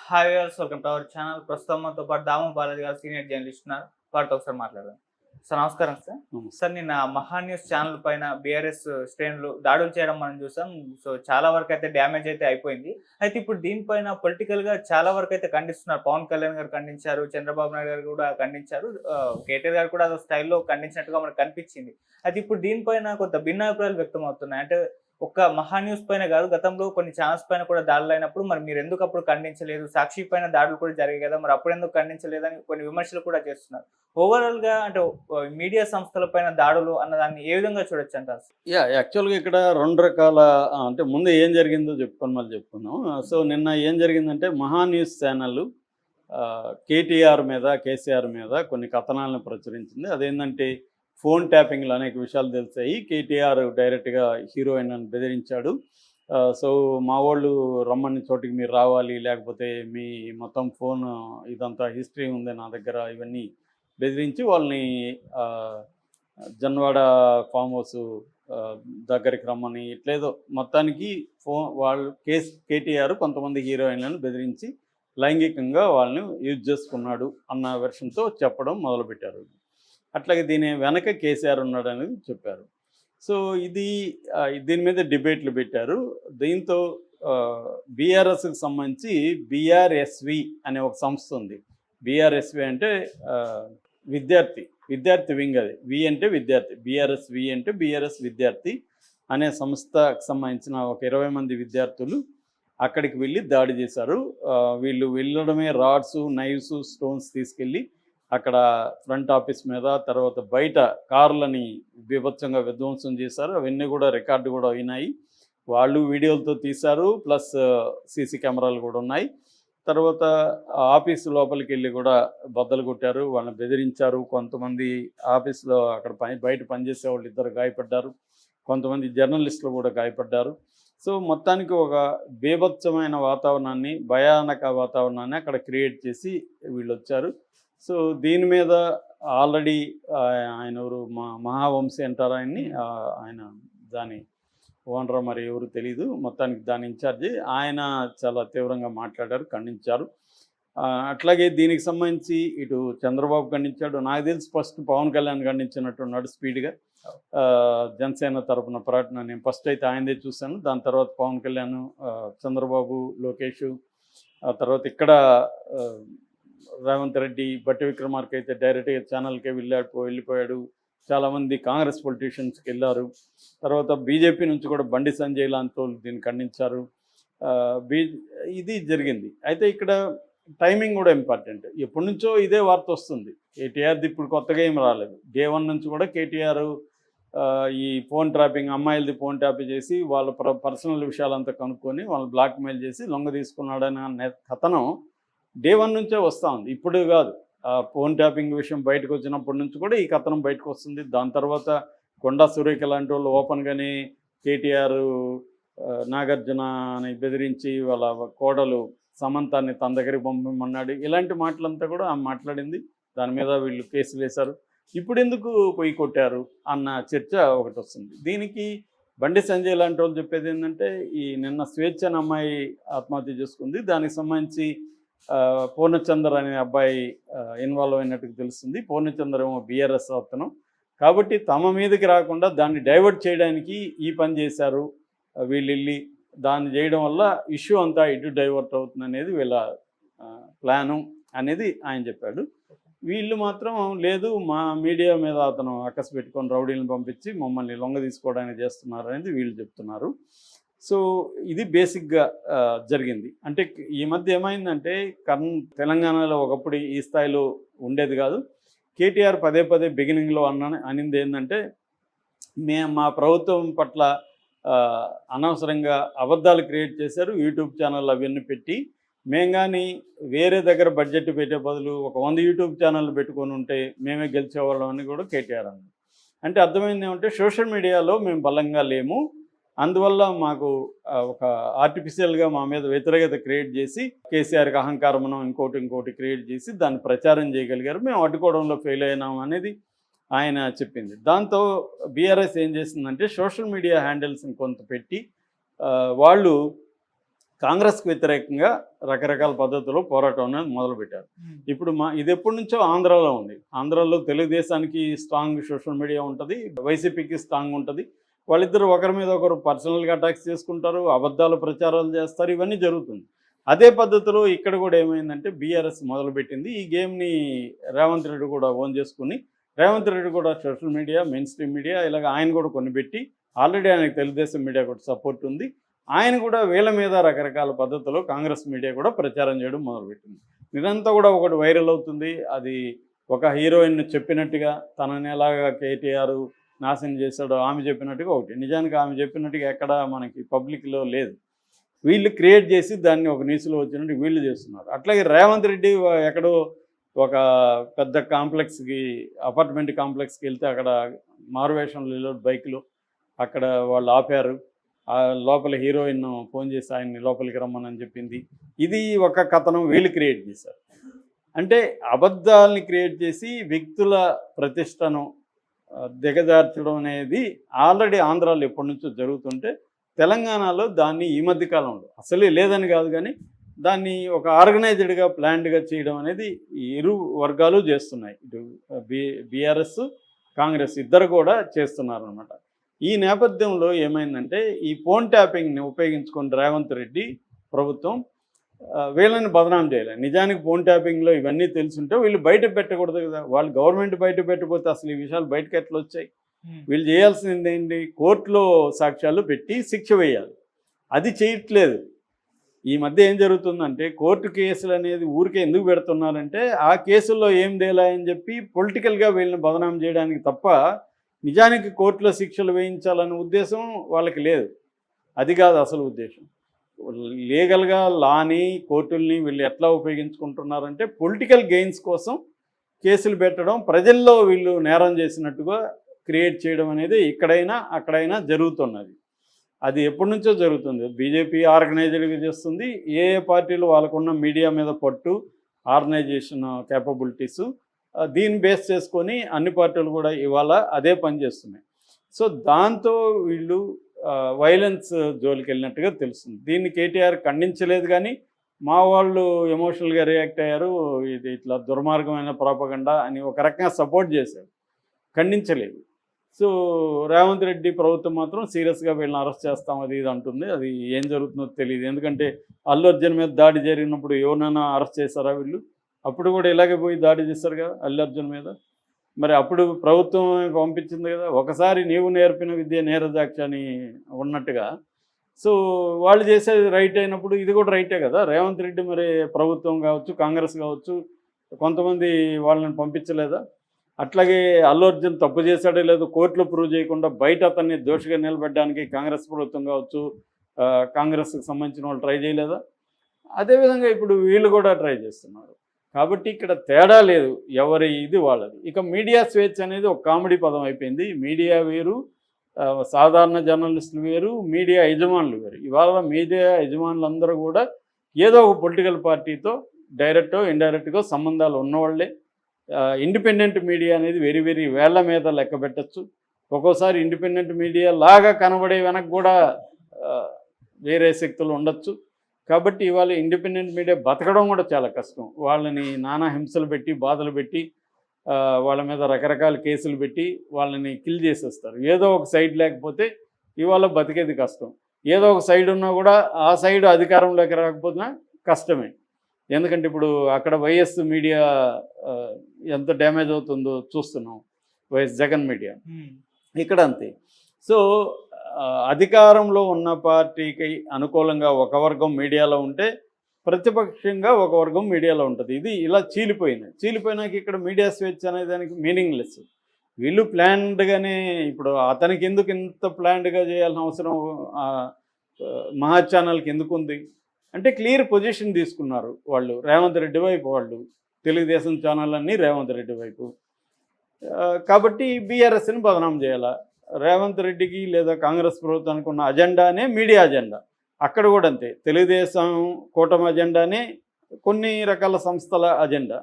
Hi viewers, welcome to our channel. ప్రస్తుతం మనతో పాటు దాము బాలాజీ గారు సీనియర్ జర్నలిస్ట్ ఉన్నారు. వారితో ఒకసారి మాట్లాడదాం. సార్ నమస్కారం సార్. సార్ నిన్న మహా న్యూస్ ఛానల్ పైన బీఆర్ఎస్ శ్రేణులు దాడులు చేయడం మనం చూసాం. సో చాలా వరకు అయితే డ్యామేజ్ అయితే అయిపోయింది. అయితే ఇప్పుడు దీనిపైన పొలిటికల్ గా చాలా వరకు అయితే ఖండిస్తున్నారు. పవన్ కళ్యాణ్ గారు ఖండించారు, చంద్రబాబు నాయుడు గారు కూడా ఖండించారు, కేటీఆర్ గారు కూడా అదో స్టైల్లో ఖండించినట్టుగా మనకు కనిపించింది. అయితే ఇప్పుడు దీనిపైన కొంత భిన్నాభిప్రాయాలు వ్యక్తం అవుతున్నాయి. అంటే ఒక్క మహా న్యూస్ పైన కాదు, గతంలో కొన్ని ఛానల్స్ పైన కూడా దాడులు అయినప్పుడు మరి మీరు ఎందుకు అప్పుడు ఖండించలేదు, సాక్షి పైన దాడులు కూడా జరిగాయి కదా, మరి అప్పుడు ఎందుకు ఖండించలేదని కొన్ని విమర్శలు కూడా చేస్తున్నారు. ఓవరాల్ గా అంటే మీడియా సంస్థల పైన దాడులు అన్నదాన్ని ఏ విధంగా చూడొచ్చు అంటారు? యాక్చువల్గా ఇక్కడ రెండు రకాల అంటే ముందు ఏం జరిగిందో చెప్పుకొని మళ్ళీ చెప్పుకుందాం. సో నిన్న ఏం జరిగిందంటే మహా న్యూస్ ఛానల్ కేటీఆర్ మీద కేసీఆర్ మీద కొన్ని కథనాలను ప్రచురించింది. అదేంటంటే ఫోన్ ట్యాపింగ్లు అనేక విషయాలు తెలిసాయి. కేటీఆర్ డైరెక్ట్గా హీరోయిన్ అని బెదిరించాడు. సో మా వాళ్ళు రమ్మని చోటికి మీరు రావాలి, లేకపోతే మీ మొత్తం ఫోన్ ఇదంతా హిస్టరీ ఉంది నా దగ్గర, ఇవన్నీ బెదిరించి వాళ్ళని జన్వాడ ఫామ్ హౌస్ దగ్గరికి రమ్మని ఇట్లేదో మొత్తానికి వాళ్ళు కేటీఆర్ కొంతమంది హీరోయిన్లను బెదిరించి లైంగికంగా వాళ్ళని యూజ్ చేసుకున్నాడు అన్న వెర్షన్తో చెప్పడం మొదలుపెట్టారు. అట్లాగే దీని వెనక కేసీఆర్ ఉన్నాడు అనేది చెప్పారు. సో దీని మీద డిబేట్లు పెట్టారు. దీంతో బీఆర్ఎస్కి సంబంధించి బీఆర్ఎస్వి అనే ఒక సంస్థ ఉంది. బీఆర్ఎస్వి అంటే విద్యార్థి వింగ్. అది వి అంటే విద్యార్థి, బీఆర్ఎస్వి అంటే బీఆర్ఎస్ విద్యార్థి అనే సంస్థకు సంబంధించిన ఒక 20 మంది విద్యార్థులు అక్కడికి వెళ్ళి దాడి చేశారు. వీళ్ళు వెళ్ళడమే రాడ్స్, నైవ్స్, స్టోన్స్ తీసుకెళ్ళి అక్కడ ఫ్రంట్ ఆఫీస్ మీద, తర్వాత బయట కార్లని బీభత్సంగా విధ్వంసం చేశారు. అవన్నీ కూడా రికార్డు కూడా అయినాయి. వాళ్ళు వీడియోలతో తీశారు, ప్లస్ సీసీ కెమెరాలు కూడా ఉన్నాయి. తర్వాత ఆఫీసు లోపలికి వెళ్ళి కూడా బద్దలు కొట్టారు, వాళ్ళని బెదిరించారు. కొంతమంది ఆఫీసులో అక్కడ బయట పనిచేసే వాళ్ళు ఇద్దరు గాయపడ్డారు, కొంతమంది జర్నలిస్టులు కూడా గాయపడ్డారు. సో మొత్తానికి ఒక బీభత్సమైన వాతావరణాన్ని, భయానక వాతావరణాన్ని అక్కడ క్రియేట్ చేసి వీళ్ళు వచ్చారు. సో దీని మీద ఆల్రెడీ ఆయన ఎవరు మహావంశీ అంటారు ఆయన్ని, ఆయన దాని ఓనర్ మరి ఎవరు తెలీదు, మొత్తానికి దాని ఇన్ఛార్జి ఆయన చాలా తీవ్రంగా మాట్లాడారు, ఖండించారు. అట్లాగే దీనికి సంబంధించి ఇటు చంద్రబాబు ఖండించాడు. నాకు తెలిసి ఫస్ట్ పవన్ కళ్యాణ్ ఖండించినట్టున్నాడు స్పీడ్గా. జనసేన తరపున ప్రకటన నేను ఫస్ట్ అయితే ఆయనదే చూశాను. దాని తర్వాత పవన్ కళ్యాణ్, చంద్రబాబు, లోకేష్, తర్వాత ఇక్కడ రేవంత్ రెడ్డి, బట్టి విక్రమార్క అయితే డైరెక్ట్గా ఛానల్కే వెళ్ళిపోయాడు. చాలామంది కాంగ్రెస్ పొలిటీషియన్స్కి వెళ్ళారు. తర్వాత బీజేపీ నుంచి కూడా బండి సంజయ్ లాంటి వాళ్ళు దీన్ని ఖండించారు. ఇది జరిగింది. అయితే ఇక్కడ టైమింగ్ కూడా ఇంపార్టెంట్. ఎప్పటి నుంచో ఇదే వార్త వస్తుంది. కేటీఆర్ది ఇప్పుడు కొత్తగా ఏం రాలేదు. డే 1 నుంచి కూడా కేటీఆర్ ఈ ఫోన్ ట్రాపింగ్, అమ్మాయిలది ఫోన్ ట్యాప్ చేసి వాళ్ళ పర్సనల్ విషయాలంతా కనుక్కొని వాళ్ళని బ్లాక్మెయిల్ చేసి లొంగ తీసుకున్నాడని కథనం డే 1 నుంచే వస్తూ ఉంది, ఇప్పుడు కాదు. ఫోన్ ట్యాపింగ్ విషయం బయటకు వచ్చినప్పటి నుంచి కూడా ఈ కథనం బయటకు వస్తుంది. దాని తర్వాత కొండా సురేఖ లాంటి వాళ్ళు ఓపెన్గానే కేటీఆర్ నాగార్జునని బెదిరించి వాళ్ళ కోడలు సమంతాన్ని తన దగ్గరికి పంపమన్నాడు. ఇలాంటి మాటలంతా కూడా ఆమె మాట్లాడింది. దాని మీద వీళ్ళు కేసులు వేశారు. ఇప్పుడు ఎందుకు పొయ్యి కొట్టారు అన్న చర్చ ఒకటి వస్తుంది. దీనికి బండి సంజయ్ లాంటి వాళ్ళు చెప్పేది ఏంటంటే, ఈ నిన్న స్వేచ్ఛ అనే అమ్మాయి ఆత్మహత్య చేసుకుంది, దానికి సంబంధించి పూర్ణచంద్ర అనే అబ్బాయి ఇన్వాల్వ్ అయినట్టుగా తెలుస్తుంది. పూర్ణచంద్ర ఏమో బీఆర్ఎస్ అతను కాబట్టి తమ మీదకి రాకుండా దాన్ని డైవర్ట్ చేయడానికి ఈ పని చేశారు వీళ్ళు వెళ్ళి. దాన్ని చేయడం వల్ల ఇష్యూ అంతా ఇటు డైవర్ట్ అవుతుంది అనేది వీళ్ళ ప్లాను అనేది ఆయన చెప్పాడు. వీళ్ళు మాత్రం లేదు, మా మీడియా మీద అతను అక్కసు పెట్టుకొని రౌడీలను పంపించి మమ్మల్ని లొంగ తీసుకోవడానికి చేస్తున్నారు అనేది వీళ్ళు చెప్తున్నారు. సో ఇది బేసిక్గా జరిగింది. అంటే ఈ మధ్య ఏమైందంటే తెలంగాణలో ఒకప్పుడు ఈ స్థాయిలో ఉండేది కాదు. కేటీఆర్ పదే బిగినింగ్లో అనింది ఏంటంటే, మా ప్రభుత్వం పట్ల అనవసరంగా అబద్ధాలు క్రియేట్ చేశారు, యూట్యూబ్ ఛానల్ అవన్నీ పెట్టి. మేము కానీ వేరే దగ్గర బడ్జెట్ పెట్టే బదులు ఒక 100 యూట్యూబ్ ఛానళ్ళు పెట్టుకొని ఉంటే మేమే గెలిచేవాళ్ళం అని కూడా కేటీఆర్ అన్నారు. అంటే అర్థమైంది ఏమంటే, సోషల్ మీడియాలో మేము బలంగా లేము, అందువల్ల మాకు ఒక ఆర్టిఫిషియల్గా మా మీద వ్యతిరేకత క్రియేట్ చేసి కేసీఆర్కి అహంకారమనం ఇంకోటి క్రియేట్ చేసి దాన్ని ప్రచారం చేయగలిగారు, మేము అడ్డుకోవడంలో ఫెయిల్ అయినాం అనేది ఆయన చెప్పింది. దాంతో బీఆర్ఎస్ ఏం చేసిందంటే సోషల్ మీడియా హ్యాండిల్స్ని కొంత పెట్టి వాళ్ళు కాంగ్రెస్కి వ్యతిరేకంగా రకరకాల పద్ధతుల్లో పోరాటం అనేది మొదలుపెట్టారు. ఇప్పుడు ఇది ఎప్పటి నుంచో ఆంధ్రాలో ఉంది. ఆంధ్రాలో తెలుగుదేశానికి స్ట్రాంగ్ సోషల్ మీడియా ఉంటుంది, వైసీపీకి స్ట్రాంగ్ ఉంటుంది. వాళ్ళిద్దరు ఒకరి మీద ఒకరు పర్సనల్గా అటాక్స్ చేసుకుంటారు, అబద్ధాలు ప్రచారాలు చేస్తారు, ఇవన్నీ జరుగుతుంది. అదే పద్ధతిలో ఇక్కడ కూడా ఏమైందంటే బీఆర్ఎస్ మొదలుపెట్టింది. ఈ గేమ్ని రేవంత్ రెడ్డి కూడా ఓన్ చేసుకుని, రేవంత్ రెడ్డి కూడా social media, main stream media ఇలాగ ఆయన కూడా కొన్ని పెట్టి, ఆల్రెడీ ఆయనకు తెలుగుదేశం మీడియా కూడా సపోర్ట్ ఉంది. ఆయన కూడా వీళ్ళ మీద రకరకాల పద్ధతుల్లో కాంగ్రెస్ మీడియా కూడా ప్రచారం చేయడం మొదలుపెట్టింది. ఇదంతా కూడా ఒకటి వైరల్ అవుతుంది. అది ఒక హీరోయిన్ చెప్పినట్టుగా తనని ఎలాగా కేటీఆర్ నాశనం చేశాడో ఆమె చెప్పినట్టుగా ఒకటి, నిజానికి ఆమె చెప్పినట్టుగా ఎక్కడ మనకి పబ్లిక్లో లేదు. వీళ్ళు క్రియేట్ చేసి దాన్ని ఒక న్యూస్లో వచ్చినట్టు వీళ్ళు చేస్తున్నారు. అట్లాగే రేవంత్ రెడ్డి ఎక్కడో ఒక పెద్ద కాంప్లెక్స్కి, అపార్ట్మెంట్ కాంప్లెక్స్కి వెళ్తే అక్కడ మారువేషంలో బైక్లో అక్కడ వాళ్ళు ఆపారు. లోపల హీరోయిన్ ఫోన్ చేసి ఆయన్ని లోపలికి రమ్మని చెప్పింది. ఇది ఒక కథనం వీళ్ళు క్రియేట్ చేశారు. అంటే అబద్ధాలని క్రియేట్ చేసి వ్యక్తుల ప్రతిష్టను దిగజార్చడం అనేది ఆల్రెడీ ఆంధ్రాలో ఎప్పటి నుంచో జరుగుతుంటే, తెలంగాణలో దాన్ని ఈ మధ్య కాలంలో అసలే లేదని కాదు కానీ దాన్ని ఒక ఆర్గనైజ్డ్గా ప్లాన్డ్గా చేయడం అనేది ఇరు వర్గాలు చేస్తున్నాయి. ఇటు బీఆర్ఎస్ కాంగ్రెస్ ఇద్దరు కూడా చేస్తున్నారనమాట. ఈ నేపథ్యంలో ఏమైందంటే ఈ ఫోన్ ట్యాపింగ్ని ఉపయోగించుకుని రేవంత్ రెడ్డి ప్రభుత్వం వీళ్ళని బదనాం చేయాలి. నిజానికి ఫోన్ ట్యాపింగ్లో ఇవన్నీ తెలుసుంటే వీళ్ళు బయట పెట్టకూడదు కదా. వాళ్ళు గవర్నమెంట్ బయట పెట్టకపోతే అసలు ఈ విషయాలు బయటకు ఎట్లా వచ్చాయి? వీళ్ళు చేయాల్సింది ఏంటి? కోర్టులో సాక్ష్యాలు పెట్టి శిక్ష వేయాలి. అది చేయట్లేదు. ఈ మధ్య ఏం జరుగుతుందంటే కోర్టు కేసులు అనేది ఊరికే ఎందుకు పెడుతున్నారంటే ఆ కేసుల్లో ఏం తేలాయని చెప్పి పొలిటికల్గా వీళ్ళని బదనాం చేయడానికి తప్ప నిజానికి కోర్టులో శిక్షలు వేయించాలనే ఉద్దేశం వాళ్ళకి లేదు. అది కాదు అసలు ఉద్దేశం. లీగల్గా లాని కోర్టుల్ని వీళ్ళు ఎట్లా ఉపయోగించుకుంటున్నారంటే పొలిటికల్ గెయిన్స్ కోసం కేసులు పెట్టడం, ప్రజల్లో వీళ్ళు నేరం చేసినట్టుగా క్రియేట్ చేయడం అనేది ఇక్కడైనా అక్కడైనా జరుగుతున్నది. అది ఎప్పటి నుంచో జరుగుతుంది. బీజేపీ ఆర్గనైజ్డ్గా చేస్తుంది. ఏ పార్టీలు వాళ్ళకున్న మీడియా మీద పట్టు, ఆర్గనైజేషన్ క్యాపబిలిటీసు దీన్ని బేస్ చేసుకొని అన్ని పార్టీలు కూడా ఇవాళ అదే పని చేస్తున్నాయి. సో దాంతో వీళ్ళు వైలెన్స్ జోలికి వెళ్ళినట్టుగా తెలుస్తుంది. దీన్ని కేటీఆర్ ఖండించలేదు కానీ మా వాళ్ళు ఎమోషనల్గా రియాక్ట్ అయ్యారు. ఇది ఇట్లా దుర్మార్గమైన ప్రాపగండా అని ఒక రకంగా సపోర్ట్ చేశారు, ఖండించలేదు. సో రేవంత్ రెడ్డి ప్రభుత్వం మాత్రం సీరియస్గా వీళ్ళని అరెస్ట్ చేస్తాం అది ఇది అంటుంది. అది ఏం జరుగుతుందో తెలియదు. ఎందుకంటే అల్లు అర్జున్ మీద దాడి జరిగినప్పుడు ఎవరినైనా అరెస్ట్ చేశారా వీళ్ళు? అప్పుడు కూడా ఇలాగే పోయి దాడి చేశారు కదా అల్లు అర్జున్ మీద. మరి అప్పుడు ప్రభుత్వం పంపించింది కదా, ఒకసారి నీవు నేర్పిన విద్య నేరజాక్షి అని ఉన్నట్టుగా. సో వాళ్ళు చేసేది రైట్ అయినప్పుడు ఇది కూడా రైటే కదా. రేవంత్ రెడ్డి మరి ప్రభుత్వం కావచ్చు, కాంగ్రెస్ కావచ్చు, కొంతమంది వాళ్ళని పంపించలేదా? అట్లాగే అల్లు అర్జున్ తప్పు చేశాడో లేదో కోర్టులో ప్రూవ్ చేయకుండా బయట అతన్ని దోషిగా నిలబెట్టడానికి కాంగ్రెస్ ప్రభుత్వం కావచ్చు, కాంగ్రెస్కి సంబంధించిన వాళ్ళు ట్రై చేయలేదా? అదేవిధంగా ఇప్పుడు వీళ్ళు కూడా ట్రై చేస్తున్నారు. కాబట్టి ఇక్కడ తేడా లేదు, ఎవరి ఇది వాళ్ళది. ఇక మీడియా స్వేచ్ఛ అనేది ఒక కామెడీ పదం అయిపోయింది. మీడియా వేరు, సాధారణ జర్నలిస్టులు వేరు, మీడియా యజమానులు వేరు. ఇవాళ మీడియా యజమానులందరూ కూడా ఏదో ఒక పొలిటికల్ పార్టీతో డైరెక్టో ఇండైరెక్ట్గా సంబంధాలు ఉన్నవాళ్లే. ఇండిపెండెంట్ మీడియా అనేది వెరీ వెరీ వేళ్ల మీద లెక్క పెట్టచ్చు. ఒక్కోసారి ఇండిపెండెంట్ మీడియా లాగా కనబడే వెనక కూడా వేరే శక్తులు ఉండొచ్చు. కాబట్టి ఇవాళ ఇండిపెండెంట్ మీడియా బతకడం కూడా చాలా కష్టం. వాళ్ళని నానా హింసలు పెట్టి, బాధలు పెట్టి, వాళ్ళ మీద రకరకాల కేసులు పెట్టి వాళ్ళని కిల్ చేసేస్తారు. ఏదో ఒక సైడ్ లేకపోతే ఇవాళ బతికేది కష్టం. ఏదో ఒక సైడ్ ఉన్నా కూడా ఆ సైడ్ అధికారంలోకి రాకపోతున్నా కష్టమే. ఎందుకంటే ఇప్పుడు అక్కడ వైఎస్ మీడియా ఎంత డ్యామేజ్ అవుతుందో చూస్తున్నాం, వైఎస్ జగన్ మీడియా. ఇక్కడ అంతే. సో అధికారంలో ఉన్న పార్టీకి అనుకూలంగా ఒక వర్గం మీడియాలో ఉంటే ప్రతిపక్షంగా ఒక వర్గం మీడియాలో ఉంటుంది. ఇది ఇలా చీలిపోయినాక ఇక్కడ మీడియా స్వేచ్ఛ అనే దానికి మీనింగ్లెస్. వీళ్ళు ప్లాన్డ్గానే, ఇప్పుడు అతనికి ఎందుకు ఇంత ప్లాన్డ్గా చేయాల్సిన అవసరం మహా ఛానల్కి ఎందుకు ఉంది అంటే క్లియర్ పొజిషన్ తీసుకున్నారు వాళ్ళు. రేవంత్ రెడ్డి వైపు వాళ్ళు, తెలుగుదేశం ఛానల్ అన్నీ రేవంత్ రెడ్డి వైపు. కాబట్టి బీఆర్ఎస్ని బదనాం చేయాలా. రేవంత్ రెడ్డికి లేదా కాంగ్రెస్ ప్రభుత్వానికి ఉన్న అజెండానే మీడియా అజెండా. అక్కడ కూడా అంతే. తెలుగుదేశం కూటమి అజెండానే కొన్ని రకాల సంస్థల అజెండా,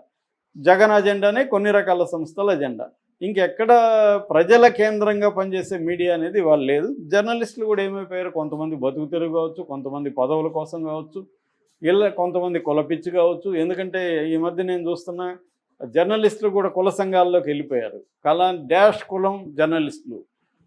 జగన్ అజెండానే కొన్ని రకాల సంస్థల అజెండా. ఇంకెక్కడ ప్రజల కేంద్రంగా పనిచేసే మీడియా అనేది వాళ్ళు లేదు. జర్నలిస్టులు కూడా ఏమైపోయారు, కొంతమంది బతుకు తెరుగు కావచ్చు, కొంతమంది పదవుల కోసం కావచ్చు, ఇలా కొంతమంది కులపిచ్చి కావచ్చు. ఎందుకంటే ఈ మధ్య నేను చూస్తున్నా జర్నలిస్టులు కూడా కుల సంఘాల్లోకి వెళ్ళిపోయారు. డాష్ కులం జర్నలిస్టులు,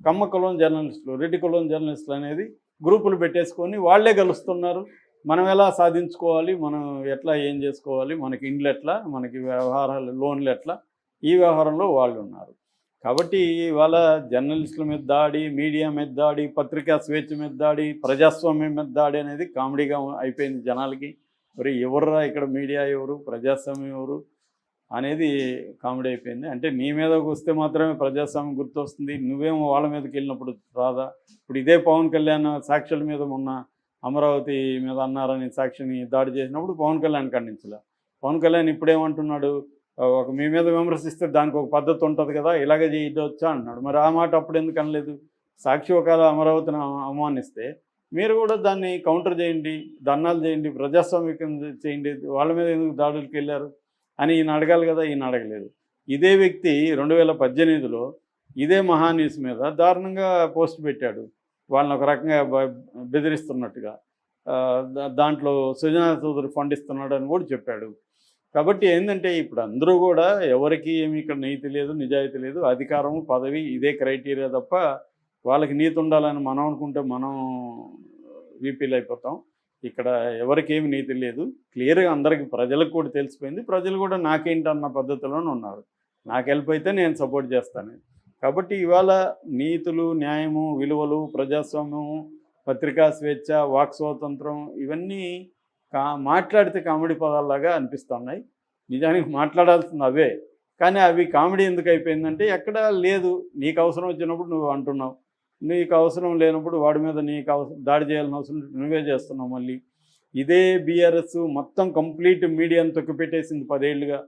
కమ్మ కులం జర్నలిస్టులు, రెడ్డి కులం జర్నలిస్టులు అనేది గ్రూపులు పెట్టేసుకొని వాళ్ళే కలుస్తున్నారు. మనం ఎలా సాధించుకోవాలి, మనం ఎట్లా ఏం చేసుకోవాలి, మనకి ఇండ్లు ఎట్లా, మనకి వ్యవహారాలు లోన్లు ఎట్లా, ఈ వ్యవహారంలో వాళ్ళు ఉన్నారు. కాబట్టి ఇవాళ జర్నలిస్టుల మీద దాడి, మీడియా మీద దాడి, పత్రికా స్వేచ్ఛ మీద దాడి, ప్రజాస్వామ్యం మీద దాడి అనేది కామెడీగా అయిపోయింది జనాలకి. మరి ఎవర్రా ఇక్కడ మీడియా ఎవరు, ప్రజాస్వామ్యం ఎవరు అనేది కామెడీ అయిపోయింది. అంటే నీ మీదకి వస్తే మాత్రమే ప్రజాస్వామ్యం గుర్తొస్తుంది, నువ్వేమో వాళ్ళ మీదకి వెళ్ళినప్పుడు రాదా? ఇప్పుడు ఇదే పవన్ కళ్యాణ్ సాక్షుల మీద మొన్న అమరావతి మీద అన్నారని సాక్షిని దాడి చేసినప్పుడు పవన్ కళ్యాణ్ ఖండించలే. పవన్ కళ్యాణ్ ఇప్పుడేమంటున్నాడు, ఒక మీ మీద విమర్శిస్తే దానికి ఒక పద్ధతి ఉంటుంది కదా, ఇలాగే చేయొచ్చా అంటున్నాడు. మరి ఆ మాట అప్పుడు ఎందుకు అనలేదు? సాక్షి ఒకవేళ అమరావతిని అవమానిస్తే మీరు కూడా దాన్ని కౌంటర్ చేయండి, ధర్నాలు చేయండి, ప్రజాస్వామ్యం చేయండి, వాళ్ళ మీద ఎందుకు దాడులకు వెళ్ళారు అని ఈయన అడగాలి కదా, ఈయన అడగలేదు. ఇదే వ్యక్తి 2018లో ఇదే మహాన్యూస్ మీద దారుణంగా పోస్ట్ పెట్టాడు, వాళ్ళని ఒక రకంగా బెదిరిస్తున్నట్టుగా. దాంట్లో సుజనా చౌదరి ఫండ్ ఇస్తున్నాడు అని కూడా చెప్పాడు. కాబట్టి ఏంటంటే ఇప్పుడు అందరూ కూడా ఎవరికి ఏమి ఇక్కడ నీతి లేదు, నిజాయితీ లేదు, అధికారం పదవి ఇదే క్రైటీరియా తప్ప వాళ్ళకి నీతి ఉండాలని మనం అనుకుంటే మనం వీపీలు అయిపోతాం. ఇక్కడ ఎవరికి ఏమి నీతి లేదు, క్లియర్గా అందరికీ ప్రజలకు కూడా తెలిసిపోయింది. ప్రజలు కూడా నాకేంటన్న పద్ధతిలోనే ఉన్నారు, నాకు హెల్ప్ అయితే నేను సపోర్ట్ చేస్తాను. కాబట్టి ఇవాళ నీతులు, న్యాయము, విలువలు, ప్రజాస్వామ్యము, పత్రికా స్వేచ్ఛ, వాక్ స్వాతంత్రం ఇవన్నీ మాట్లాడితే కామెడీ పదాల్లాగా అనిపిస్తున్నాయి. నిజానికి మాట్లాడాల్సింది అవే, కానీ అవి కామెడీ ఎందుకు అయిపోయిందంటే ఎక్కడా లేదు. నీకు అవసరం వచ్చినప్పుడు నువ్వు అంటున్నావు, నీకు అవసరం లేనప్పుడు వాడి మీద నీకు దాడి చేయాల్సిన అవసరం నువ్వే చేస్తున్నావు. మళ్ళీ ఇదే బీఆర్ఎస్ మొత్తం కంప్లీట్ మీడియాని తొక్కిపెట్టేసింది, 10 ఏళ్ళుగా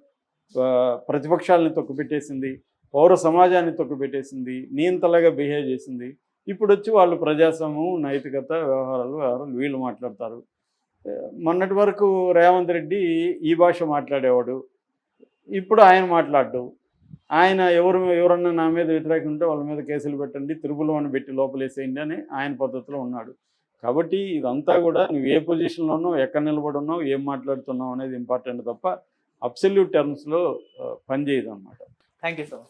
ప్రతిపక్షాలని తొక్కిపెట్టేసింది, పౌర సమాజాన్ని తొక్కిపెట్టేసింది, నియంతలాగా బిహేవ్ చేసింది. ఇప్పుడు వచ్చి వాళ్ళు ప్రజాస్వామ్యం, నైతికత, వ్యవహారాలు వీళ్ళు మాట్లాడతారు. మొన్నటి వరకు రేవంత్ రెడ్డి ఈ భాష మాట్లాడేవాడు, ఇప్పుడు ఆయన మాట్లాడు. ఆయన ఎవరన్నా నా మీద వ్యతిరేకం ఉంటే వాళ్ళ మీద కేసులు పెట్టండి, తిరుపులమని పెట్టి లోపలేసేయండి అని ఆయన పద్ధతిలో ఉన్నాడు. కాబట్టి ఇదంతా కూడా నువ్వు ఏ పొజిషన్లో ఉన్నావు, ఎక్కడ నిలబడి ఉన్నావు, ఏం మాట్లాడుతున్నావు అనేది ఇంపార్టెంట్ తప్ప అబ్సల్యూట్ టర్మ్స్లో పనిచేయదు అన్నమాట. Thank you so much.